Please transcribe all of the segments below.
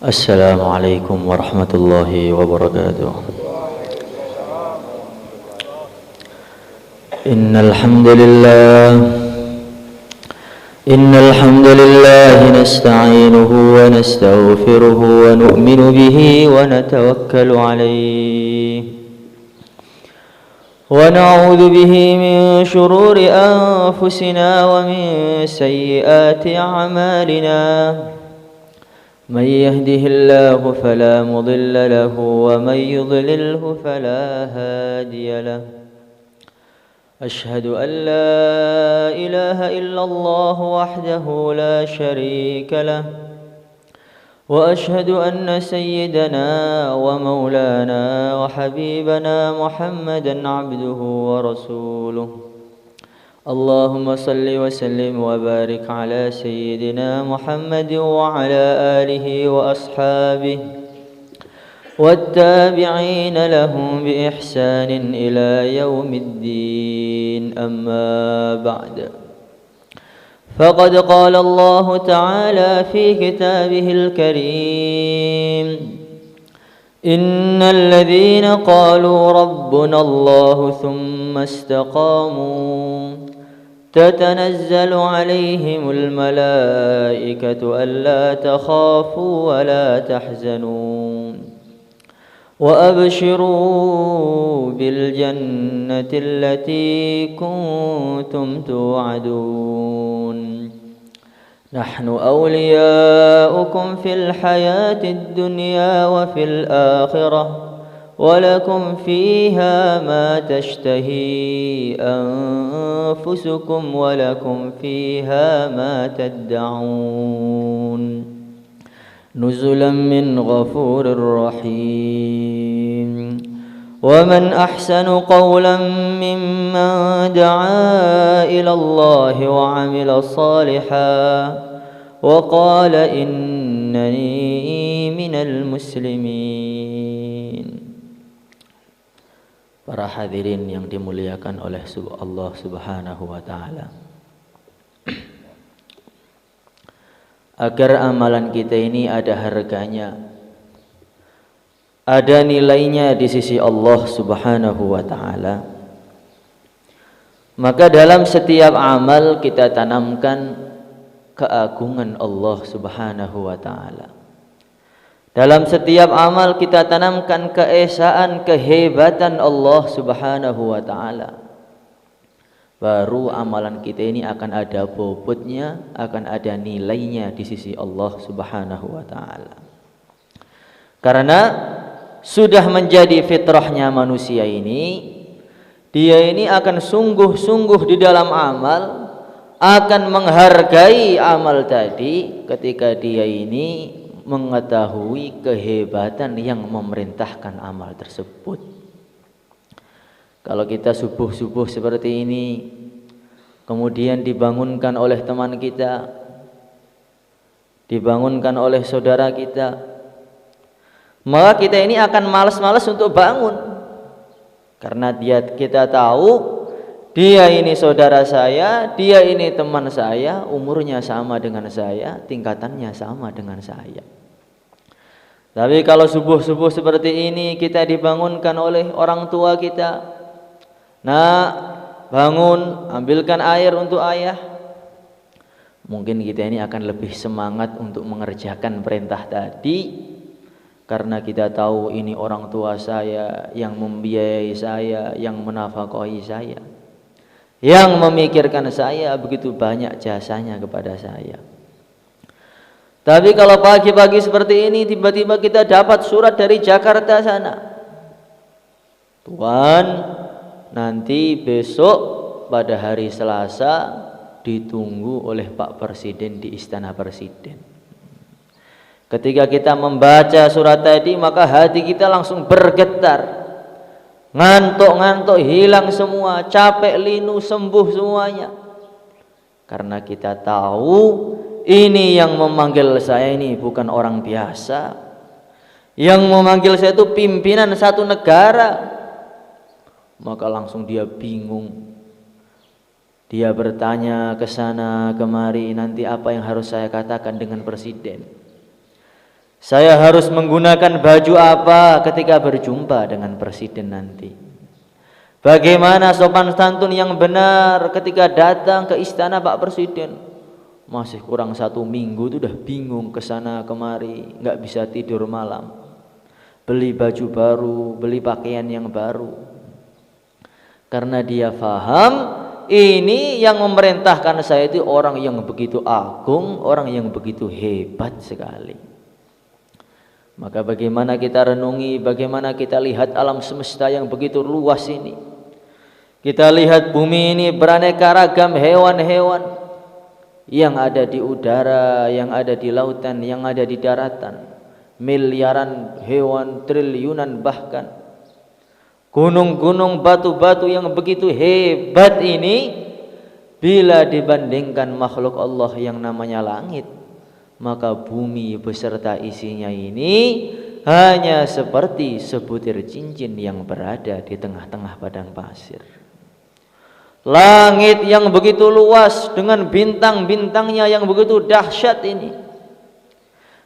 السلام عليكم ورحمة الله وبركاته. إن الحمد لله نستعينه ونستغفره ونؤمن به ونتوكل عليه ونعوذ به من شرور أنفسنا ومن سيئات أعمالنا. من يهده الله فلا مضل له ومن يضلله فلا هادي له. أشهد أن لا إله إلا الله وحده لا شريك له، وأشهد أن سيدنا ومولانا وحبيبنا محمدا عبده ورسوله. اللهم صل وسلم وبارك على سيدنا محمد وعلى آله وأصحابه والتابعين لهم بإحسان إلى يوم الدين. أما بعد، فقد قال الله تعالى في كتابه الكريم: إن الذين قالوا ربنا الله ثم استقاموا تتنزل عليهم الملائكة ألا تخافوا ولا تحزنوا وأبشروا بالجنة التي كنتم توعدون. نحن أولياؤكم في الحياة الدنيا وفي الآخرة، ولكم فيها ما تشتهي أنفسكم ولكم فيها ما تدعون. نزلا من غفور رحيم. ومن أحسن قولا ممن دعا إلى الله وعمل صالحا وقال إنني من المسلمين. Para hadirin yang dimuliakan oleh Allah Subhanahu wa taala, agar amalan kita ini ada harganya, ada nilainya di sisi Allah Subhanahu wa taala, maka dalam setiap amal kita tanamkan keagungan Allah Subhanahu wa taala. Dalam setiap amal kita tanamkan keesaan, kehebatan Allah Subhanahu wa taala. Baru amalan kita ini akan ada bobotnya, akan ada nilainya di sisi Allah Subhanahu wa taala. Karena sudah menjadi fitrahnya manusia ini, dia ini akan sungguh-sungguh di dalam amal, akan menghargai amal tadi ketika dia ini mengetahui kehebatan yang memerintahkan amal tersebut. Kalau kita subuh-subuh seperti ini, kemudian dibangunkan oleh teman kita, dibangunkan oleh saudara kita, maka kita ini akan malas-malas untuk bangun. Karena kita tahu dia ini saudara saya, dia ini teman saya, umurnya sama dengan saya, tingkatannya sama dengan saya. Tapi kalau subuh-subuh seperti ini kita dibangunkan oleh orang tua kita, "Nak, bangun, ambilkan air untuk ayah." Mungkin kita ini akan lebih semangat untuk mengerjakan perintah tadi, karena kita tahu ini orang tua saya yang membiayai saya, yang menafkahi saya, yang memikirkan saya, begitu banyak jasanya kepada saya. Tapi kalau pagi-pagi seperti ini tiba-tiba kita dapat surat dari Jakarta sana, "Tuan, nanti besok pada hari Selasa ditunggu oleh Pak Presiden di Istana Presiden." Ketika kita membaca surat tadi, maka hati kita langsung bergetar. Ngantuk-ngantuk hilang semua, capek linu sembuh semuanya. Karena kita tahu ini yang memanggil saya ini bukan orang biasa. Yang memanggil saya itu pimpinan satu negara. Maka langsung dia bingung. Dia bertanya ke sana kemari, nanti apa yang harus saya katakan dengan presiden. Saya harus menggunakan baju apa ketika berjumpa dengan presiden nanti? Bagaimana sopan santun yang benar ketika datang ke istana Pak Presiden? Masih kurang 1 minggu itu udah bingung kesana kemari, nggak bisa tidur malam, beli baju baru, beli pakaian yang baru, karena dia faham ini yang memerintahkan saya itu orang yang begitu agung, orang yang begitu hebat sekali. Maka bagaimana kita renungi, bagaimana kita lihat alam semesta yang begitu luas ini. Kita lihat bumi ini beraneka ragam hewan-hewan yang ada di udara, yang ada di lautan, yang ada di daratan. Miliaran hewan, triliunan bahkan. Gunung-gunung, batu-batu yang begitu hebat ini, bila dibandingkan makhluk Allah yang namanya langit, maka bumi beserta isinya ini hanya seperti sebutir cincin yang berada di tengah-tengah padang pasir. Langit yang begitu luas dengan bintang-bintangnya yang begitu dahsyat ini,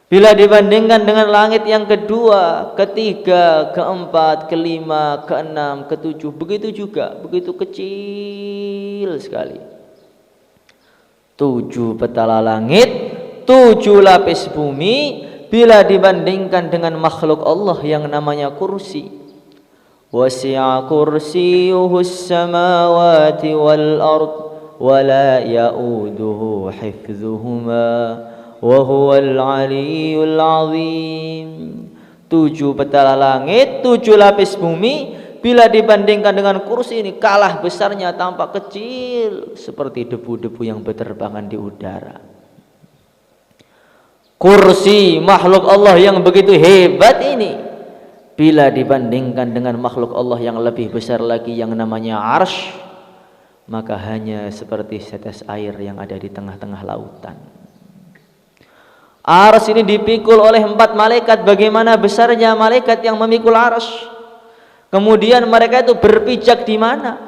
bila dibandingkan dengan langit yang kedua, ketiga, keempat, kelima, keenam, ketujuh, begitu juga, begitu kecil sekali. 7 petala langit, 7 lapis bumi, bila dibandingkan dengan makhluk Allah yang namanya kursi. Wasi'a kursiyuhus samawati wal ard wa la ya'uduhu hifdhuhuma wa huwal aliyyul azim. 7 petala langit, 7 lapis bumi, bila dibandingkan dengan kursi ini kalah besarnya, tampak kecil seperti debu-debu yang berterbangan di udara. Kursi makhluk Allah yang begitu hebat ini, bila dibandingkan dengan makhluk Allah yang lebih besar lagi yang namanya arsy, maka hanya seperti setes air yang ada di tengah-tengah lautan. Arsy ini dipikul oleh 4 malaikat. Bagaimana besarnya malaikat yang memikul arsy? Kemudian mereka itu berpijak di mana?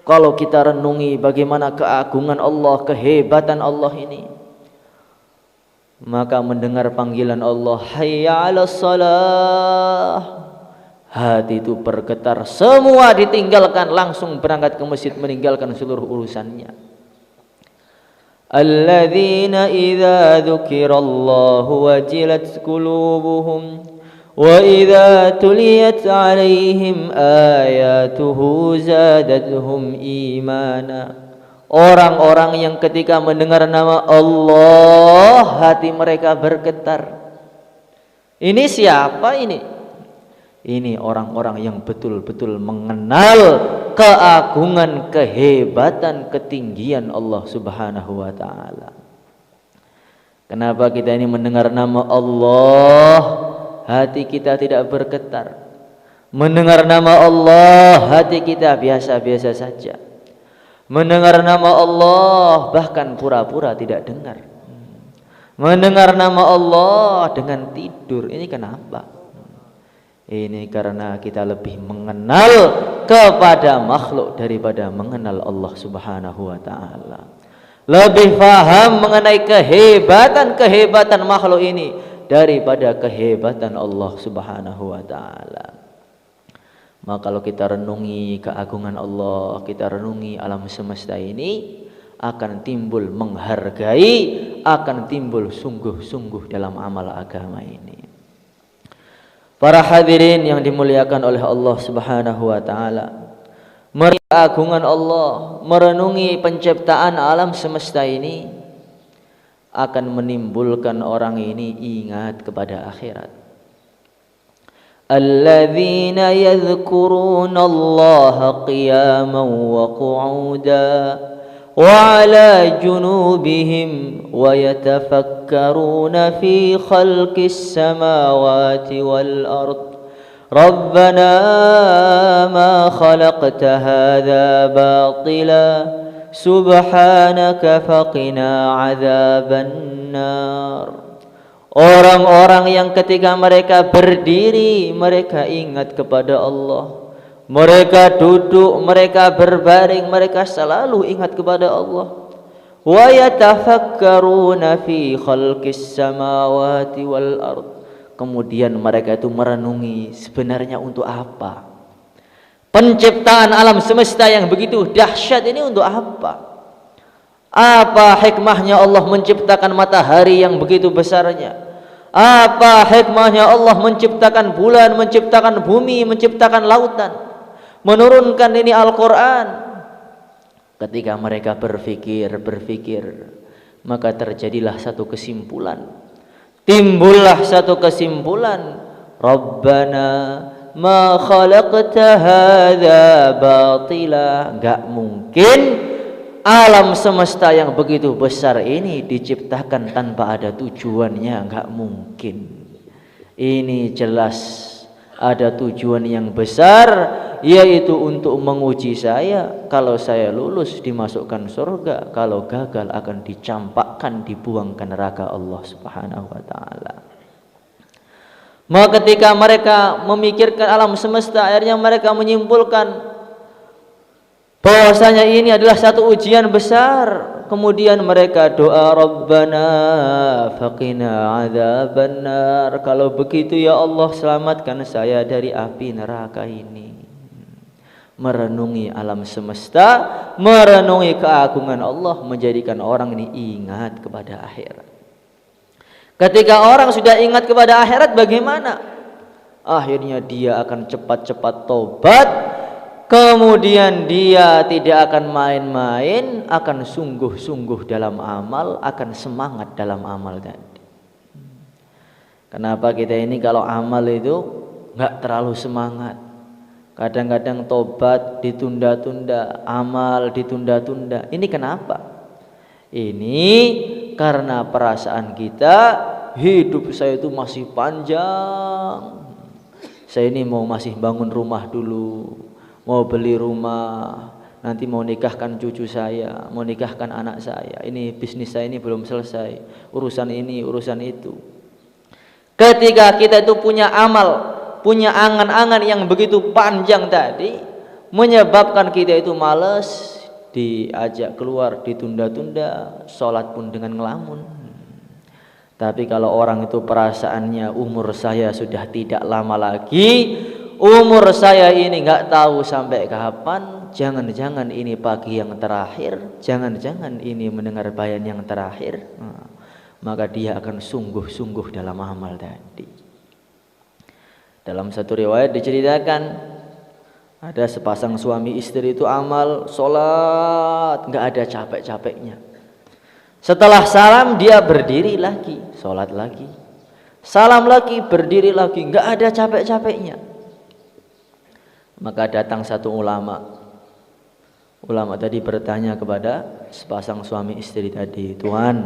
Kalau kita renungi bagaimana keagungan Allah, kehebatan Allah ini, maka mendengar panggilan Allah, hayya 'alas shalah, hati itu bergetar, semua ditinggalkan, langsung berangkat ke masjid, meninggalkan seluruh urusannya. Alladzina idza dzukirallahu wajilat qulubuhum wa idza tuliyat 'alaihim ayatuhu zadatuhum imana. Orang-orang yang ketika mendengar nama Allah, hati mereka bergetar. Ini siapa ini? Ini orang-orang yang betul-betul mengenal keagungan, kehebatan, ketinggian Allah Subhanahu wa ta'ala. Kenapa kita ini mendengar nama Allah, hati kita tidak bergetar? Mendengar nama Allah, hati kita biasa-biasa saja. Mendengar nama Allah bahkan pura-pura tidak dengar. Mendengar nama Allah dengan tidur. Ini kenapa? Ini karena kita lebih mengenal kepada makhluk daripada mengenal Allah Subhanahu wa ta'ala. Lebih paham mengenai kehebatan makhluk ini daripada kehebatan Allah Subhanahu wa ta'ala. Maka kalau kita renungi keagungan Allah, kita renungi alam semesta ini, akan timbul menghargai, akan timbul sungguh-sungguh dalam amal agama ini. Para hadirin yang dimuliakan oleh Allah Subhanahu wa ta'ala, merenungi keagungan Allah, merenungi penciptaan alam semesta ini, akan menimbulkan orang ini ingat kepada akhirat. الذين يذكرون الله قياما وقعودا وعلى جنوبهم ويتفكرون في خلق السماوات والأرض ربنا ما خلقت هذا باطلا سبحانك فقنا عذاب النار. Orang-orang yang ketika mereka berdiri, mereka ingat kepada Allah. Mereka duduk, mereka berbaring, mereka selalu ingat kepada Allah. wa yatafakkaruna fi khalqis samawati wal ard. Kemudian mereka itu merenungi sebenarnya untuk apa penciptaan alam semesta yang begitu dahsyat ini, untuk apa? Apa hikmahnya Allah menciptakan matahari yang begitu besarnya? Apa hikmahnya Allah menciptakan bulan, menciptakan bumi, menciptakan lautan, menurunkan ini Al-Quran? Ketika mereka berpikir, maka terjadilah satu kesimpulan, timbullah satu kesimpulan, Rabbana ma khalaqta hadza batila. Enggak mungkin alam semesta yang begitu besar ini diciptakan tanpa ada tujuannya, enggak mungkin. Ini jelas ada tujuan yang besar, yaitu untuk menguji saya. Kalau saya lulus dimasukkan surga, kalau gagal akan dicampakkan, dibuang ke neraka Allah Subhanahu wa taala. Maka ketika mereka memikirkan alam semesta, akhirnya mereka menyimpulkan bahwasanya ini adalah satu ujian besar. Kemudian mereka doa, Rabbana faqina adzabannar. Kalau begitu ya Allah, selamatkan saya dari api neraka ini. Merenungi alam semesta, merenungi keagungan Allah, menjadikan orang ini ingat kepada akhirat. Ketika orang sudah ingat kepada akhirat, bagaimana? Akhirnya dia akan cepat-cepat tobat. Kemudian dia tidak akan main-main, akan sungguh-sungguh dalam amal, akan semangat dalam amal tadi. Kenapa kita ini kalau amal itu nggak terlalu semangat? Kadang-kadang tobat ditunda-tunda, amal ditunda-tunda. Ini kenapa? Ini karena perasaan kita, hidup saya itu masih panjang. Saya ini masih bangun rumah dulu, mau beli rumah, nanti mau nikahkan cucu saya, mau nikahkan anak saya, ini bisnis saya ini belum selesai, urusan ini, urusan itu. Ketika kita itu punya amal, punya angan-angan yang begitu panjang tadi, menyebabkan kita itu malas, diajak keluar ditunda-tunda, sholat pun dengan ngelamun. Tapi kalau orang itu perasaannya, umur saya sudah tidak lama lagi, umur saya ini nggak tahu sampai kapan, jangan-jangan ini pagi yang terakhir, jangan-jangan ini mendengar bayan yang terakhir, maka dia akan sungguh-sungguh dalam amal tadi. Dalam satu riwayat diceritakan, ada sepasang suami istri itu amal, sholat, nggak ada capek-capeknya. Setelah salam dia berdiri lagi, sholat lagi, salam lagi, berdiri lagi, nggak ada capek-capeknya. Maka datang satu ulama tadi bertanya kepada sepasang suami istri tadi, Tuhan,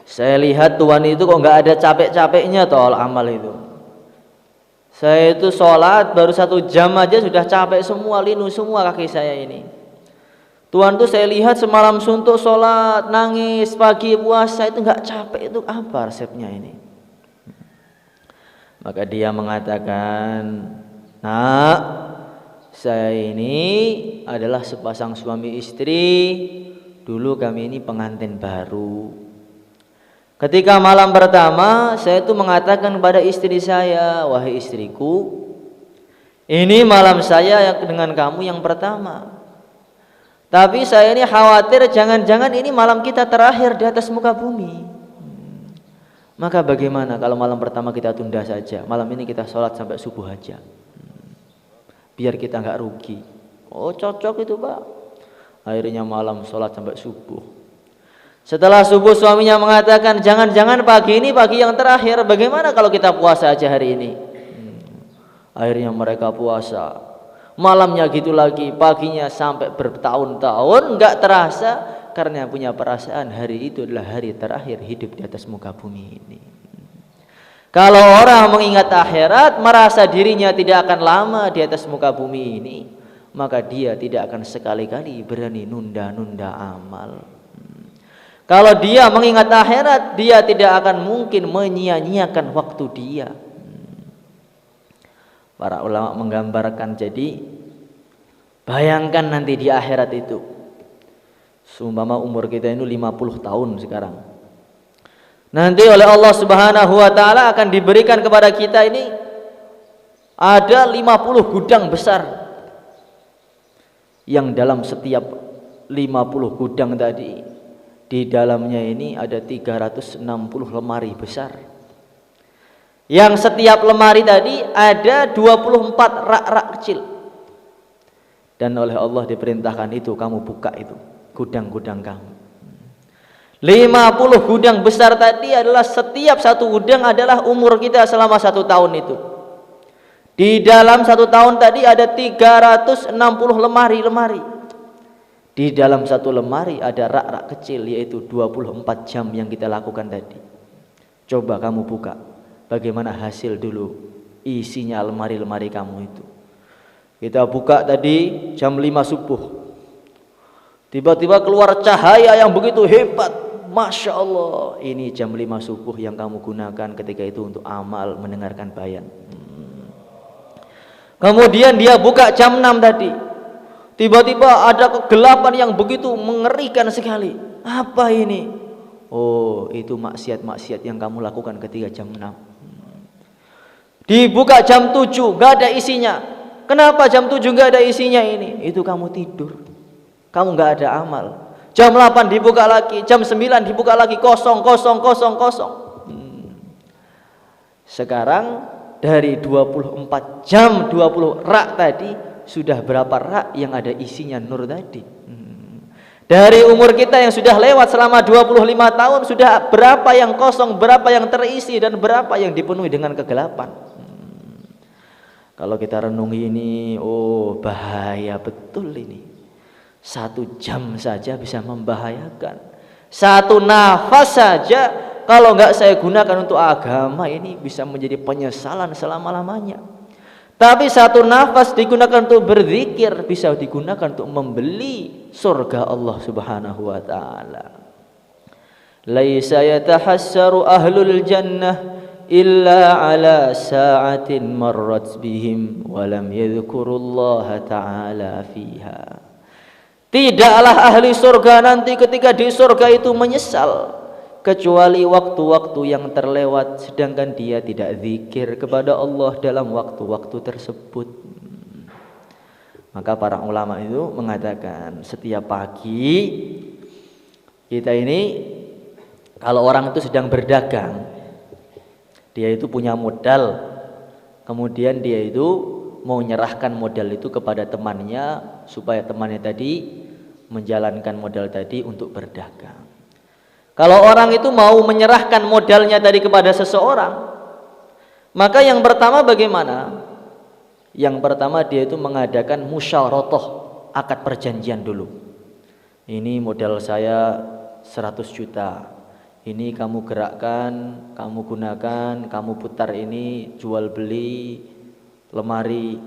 saya lihat Tuhan itu kok nggak ada capek-capeknya toh amal itu. Saya itu sholat baru 1 jam aja sudah capek semua, linu semua kaki saya ini. Tuhan tuh saya lihat semalam suntuk sholat, nangis, pagi puasa itu nggak capek, itu apa resepnya ini? Maka dia mengatakan, Nak, saya ini adalah sepasang suami istri. Dulu kami ini pengantin baru. Ketika malam pertama, saya itu mengatakan kepada istri saya, wahai istriku, ini malam saya dengan kamu yang pertama. Tapi saya ini khawatir jangan-jangan ini malam kita terakhir di atas muka bumi. Maka bagaimana kalau malam pertama kita tunda saja, malam ini kita sholat sampai subuh aja, biar kita nggak rugi. Oh cocok itu Pak. Akhirnya malam sholat sampai subuh. Setelah subuh suaminya mengatakan, jangan-jangan pagi ini pagi yang terakhir, bagaimana kalau kita puasa aja hari ini? Akhirnya mereka puasa. Malamnya gitu lagi, paginya sampai bertahun-tahun nggak terasa, karena punya perasaan hari itu adalah hari terakhir hidup di atas muka bumi ini. Kalau orang mengingat akhirat, merasa dirinya tidak akan lama di atas muka bumi ini, maka dia tidak akan sekali-kali berani nunda-nunda amal. Kalau dia mengingat akhirat, dia tidak akan mungkin menyia-nyiakan waktu dia. Para ulama menggambarkan, jadi bayangkan nanti di akhirat itu Seumpama umur kita ini 50 tahun sekarang. Nanti oleh Allah Subhanahu wa taala akan diberikan kepada kita ini ada 50 gudang besar. Yang dalam setiap 50 gudang tadi, di dalamnya ini ada 360 lemari besar. Yang setiap lemari tadi ada 24 rak-rak kecil. Dan oleh Allah diperintahkan itu kamu buka itu gudang-gudang kamu. 50 gudang besar tadi adalah setiap satu gudang adalah umur kita selama 1 tahun itu. Di dalam 1 tahun tadi ada 360 lemari-lemari. Di dalam satu lemari ada rak-rak kecil, yaitu 24 jam yang kita lakukan tadi. Coba kamu buka, bagaimana hasil dulu isinya lemari-lemari kamu itu. Kita buka tadi jam 5 subuh. Tiba-tiba keluar cahaya yang begitu hebat. Masya Allah, ini jam 5 subuh yang kamu gunakan ketika itu untuk amal mendengarkan bayan. Kemudian dia buka jam 6 tadi. Tiba-tiba ada kegelapan yang begitu mengerikan sekali. Apa ini? Oh, itu maksiat-maksiat yang kamu lakukan ketika jam 6. Dibuka jam 7, gak ada isinya. Kenapa jam 7 gak ada isinya ini? Itu kamu tidur. Kamu gak ada amal. Jam 8 dibuka lagi, jam 9 dibuka lagi, kosong. Sekarang dari 24 jam 20 rak tadi, sudah berapa rak yang ada isinya nur tadi? Dari umur kita yang sudah lewat selama 25 tahun, sudah berapa yang kosong, berapa yang terisi, dan berapa yang dipenuhi dengan kegelapan? Kalau kita renungi ini, oh bahaya betul ini. 1 jam saja bisa membahayakan. 1 nafas saja kalau nggak saya gunakan untuk agama ini bisa menjadi penyesalan selama-lamanya. Tapi 1 nafas digunakan untuk berzikir bisa digunakan untuk membeli surga Allah Subhanahu wa taala. Laisa yatahassaru ahlul jannah illa ala sa'atin marrat bihim wa lam yadhkurullaha ta'ala fiha. Tidaklah ahli surga nanti ketika di surga itu menyesal kecuali waktu-waktu yang terlewat sedangkan dia tidak zikir kepada Allah dalam waktu-waktu tersebut. Maka para ulama itu mengatakan setiap pagi kita ini, kalau orang itu sedang berdagang, dia itu punya modal, kemudian dia itu mau menyerahkan modal itu kepada temannya supaya temannya tadi menjalankan modal tadi untuk berdagang. Kalau orang itu mau menyerahkan modalnya tadi kepada seseorang, maka yang pertama bagaimana? Yang pertama dia itu mengadakan musyawarah, akad perjanjian dulu. Ini modal saya 100 juta. Ini kamu gerakkan, kamu gunakan, kamu putar ini, jual beli lemari.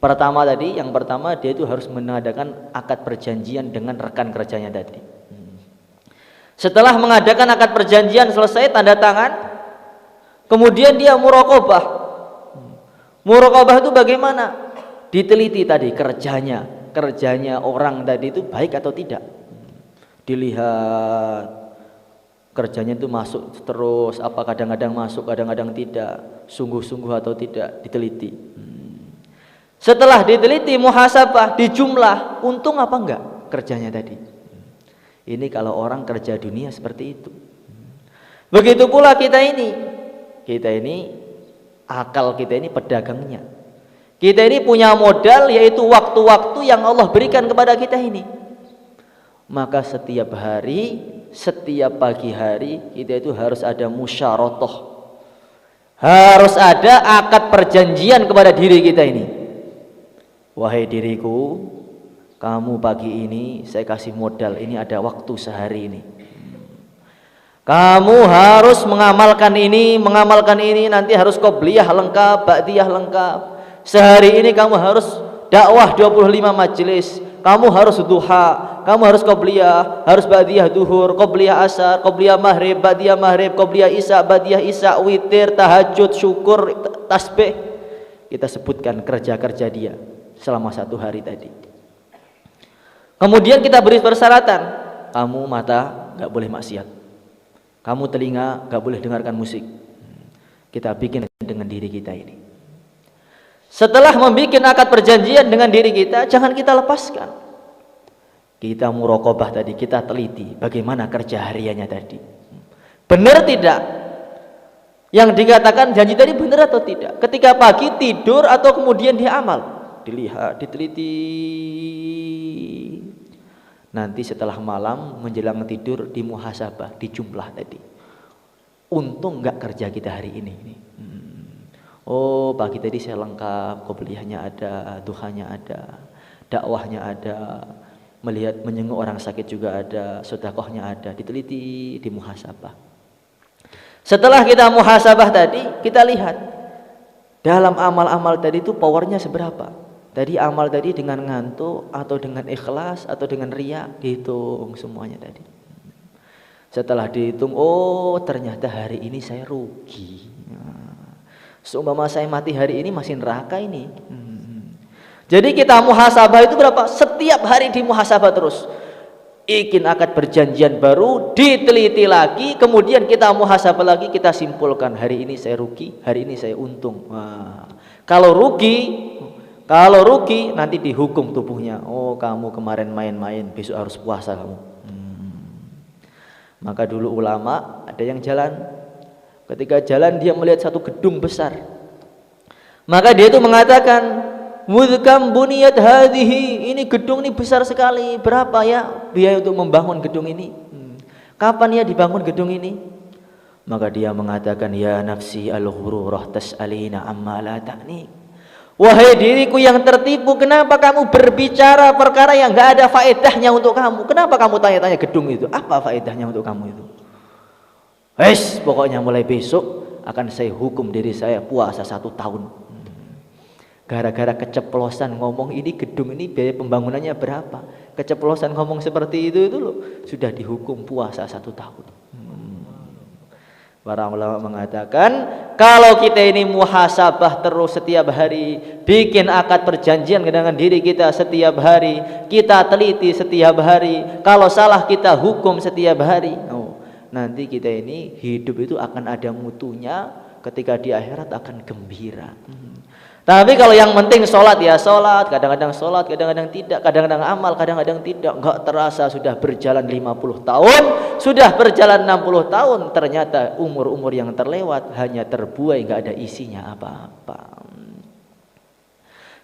Yang pertama dia itu harus mengadakan akad perjanjian dengan rekan kerjanya tadi. Setelah mengadakan akad perjanjian selesai, tanda tangan, kemudian dia muraqabah. Muraqabah itu bagaimana? Diteliti tadi kerjanya orang tadi itu baik atau tidak. Dilihat kerjanya itu masuk terus, apa kadang-kadang masuk, kadang-kadang tidak, sungguh-sungguh atau tidak, diteliti. Setelah diteliti, muhasabah, dijumlah, untung apa enggak kerjanya tadi. Ini kalau orang kerja dunia seperti itu. Begitu pula kita ini akal kita ini pedagangnya. Kita ini punya modal, yaitu waktu-waktu yang Allah berikan kepada kita ini. Maka setiap hari, setiap pagi hari kita itu harus ada musyawarah, harus ada akad perjanjian kepada diri kita ini. Wahai diriku, kamu pagi ini saya kasih modal, ini ada waktu sehari ini. Kamu harus mengamalkan ini, nanti harus qobliyah lengkap, ba'diyah lengkap. Sehari ini kamu harus dakwah 25 majelis, kamu harus duha, kamu harus qobliyah, harus ba'diyah duhur, qobliyah asar, qobliyah maghrib, ba'diyah maghrib, qobliyah isya, ba'diyah isya, witir, tahajud, syukur, tasbih. Kita sebutkan kerja-kerja dia selama 1 hari tadi. Kemudian kita beri persyaratan, kamu mata nggak boleh maksiat, kamu telinga nggak boleh dengarkan musik. Kita bikin dengan diri kita ini. Setelah membuat akad perjanjian dengan diri kita, jangan kita lepaskan. Kita muraqabah tadi, kita teliti bagaimana kerja hariannya tadi. Benar tidak? Yang dikatakan janji tadi benar atau tidak? Ketika pagi tidur atau kemudian dia amal, dilihat, diteliti. Nanti setelah malam menjelang tidur dimuhasabah, dijumlah tadi. Untung nggak kerja kita hari ini. Oh, pagi tadi saya lengkap, qobliyahnya ada, duhanya ada, dakwahnya ada, melihat menjenguk orang sakit juga ada, sedekahnya ada, diteliti, dimuhasabah. Setelah kita muhasabah tadi, kita lihat dalam amal-amal tadi itu powernya seberapa. Tadi amal tadi dengan ngantuk atau dengan ikhlas atau dengan riya, dihitung semuanya tadi. Setelah dihitung, oh ternyata hari ini saya rugi. Seumpama saya mati hari ini masih neraka ini. Jadi kita muhasabah itu berapa? Setiap hari dimuhasabah terus. Bikin akad perjanjian baru, diteliti lagi, kemudian kita muhasabah lagi, kita simpulkan hari ini saya rugi, hari ini saya untung. Kalau rugi nanti dihukum tubuhnya. Oh, kamu kemarin main-main, besok harus puasa kamu. Maka dulu ulama ada yang jalan. Ketika jalan dia melihat satu gedung besar. Maka dia itu mengatakan, "Mudkam buniyat hadhihi." Ini gedung ini besar sekali. Berapa ya biaya untuk membangun gedung ini? Kapan ya dibangun gedung ini? Maka dia mengatakan, "Ya nafsi al-ghururah tas'alina amma la ta'ni." Wahai diriku yang tertipu, kenapa kamu berbicara perkara yang enggak ada faedahnya untuk kamu? Kenapa kamu tanya-tanya gedung itu? Apa faedahnya untuk kamu itu? Pokoknya mulai besok akan saya hukum diri saya puasa 1 tahun. Gara-gara keceplosan ngomong ini gedung ini biaya pembangunannya berapa? Keceplosan ngomong seperti itu loh, sudah dihukum puasa 1 tahun. Para ulama mengatakan kalau kita ini muhasabah terus setiap hari, bikin akad perjanjian dengan diri kita setiap hari, kita teliti setiap hari, kalau salah kita hukum setiap hari. Nanti kita ini hidup itu akan ada mutunya, ketika di akhirat akan gembira. Tapi kalau yang penting sholat ya sholat, kadang-kadang sholat, kadang-kadang tidak, kadang-kadang amal, kadang-kadang tidak, enggak terasa sudah berjalan 50 tahun, sudah berjalan 60 tahun, ternyata umur-umur yang terlewat hanya terbuai, enggak ada isinya apa-apa.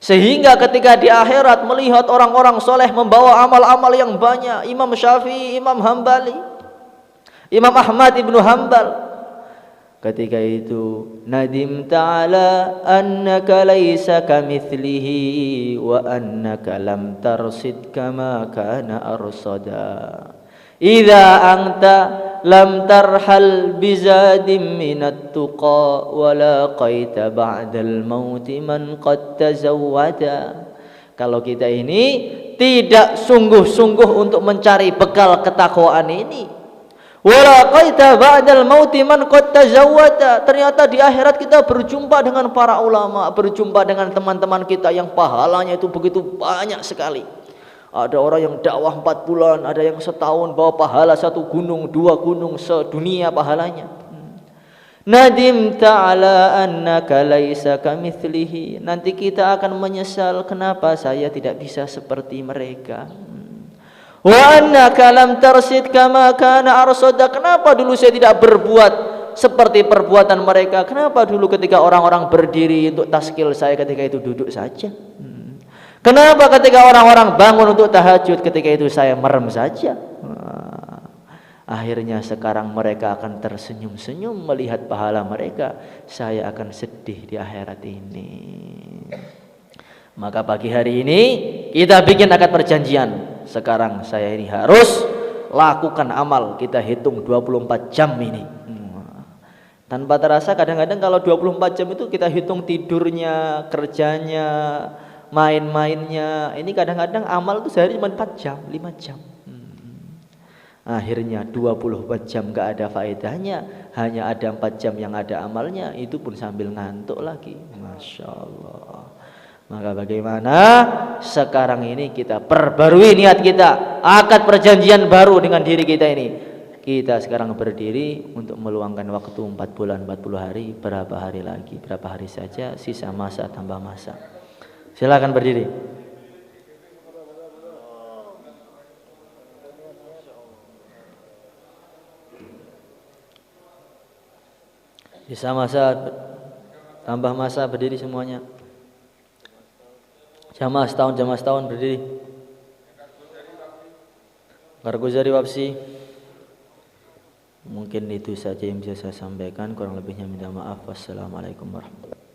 Sehingga ketika di akhirat melihat orang-orang soleh membawa amal-amal yang banyak, Imam Syafi'i, Imam Hambali, Imam Ahmad ibnu Hanbal, ketika itu nadim ta'ala annaka laisa kamithlihi wa annaka lam tarsid kama kana arsada idza anta lam tarhal bizadim minat tuqa wa laqaita ba'dal mauti man qad tazawwada. Kalau kita ini tidak sungguh-sungguh untuk mencari bekal ketakwaan ini, walaqaita ba'dal mauti man qad tazawwada, ternyata di akhirat kita berjumpa dengan para ulama, berjumpa dengan teman-teman kita yang pahalanya itu begitu banyak sekali. Ada orang yang dakwah 4 bulan, ada yang setahun bawa pahala 1 gunung, 2 gunung, sedunia pahalanya. Nadim ta'ala annaka laisa kamithlihi, nanti kita akan menyesal kenapa saya tidak bisa seperti mereka. Wa annaka lam tarsid kama kana arsada, kenapa dulu saya tidak berbuat seperti perbuatan mereka? Kenapa dulu ketika orang-orang berdiri untuk taskil saya ketika itu duduk saja? Kenapa ketika orang-orang bangun untuk tahajud ketika itu saya merem saja? Akhirnya sekarang mereka akan tersenyum-senyum melihat pahala mereka, saya akan sedih di akhirat ini. Maka pagi hari ini kita bikin akad perjanjian. Sekarang saya ini harus lakukan amal, kita hitung 24 jam ini. Tanpa terasa kadang-kadang kalau 24 jam itu kita hitung tidurnya, kerjanya, main-mainnya. Ini kadang-kadang amal itu sehari cuma 4 jam, 5 jam. Akhirnya 24 jam gak ada faedahnya, hanya ada 4 jam yang ada amalnya, itu pun sambil ngantuk lagi. Masya Allah. Maka bagaimana sekarang ini kita perbarui niat kita, akad perjanjian baru dengan diri kita ini. Kita sekarang berdiri untuk meluangkan waktu 4 bulan 40 hari. Berapa hari lagi? Berapa hari saja? Sisa masa tambah masa. Silakan berdiri. Sisa masa tambah masa, berdiri semuanya. Jamaah setahun berdiri. Karguzari Wapsi. Mungkin itu saja yang bisa saya sampaikan, kurang lebihnya minta maaf. Wassalamualaikum warahmatullahi wabarakatuh.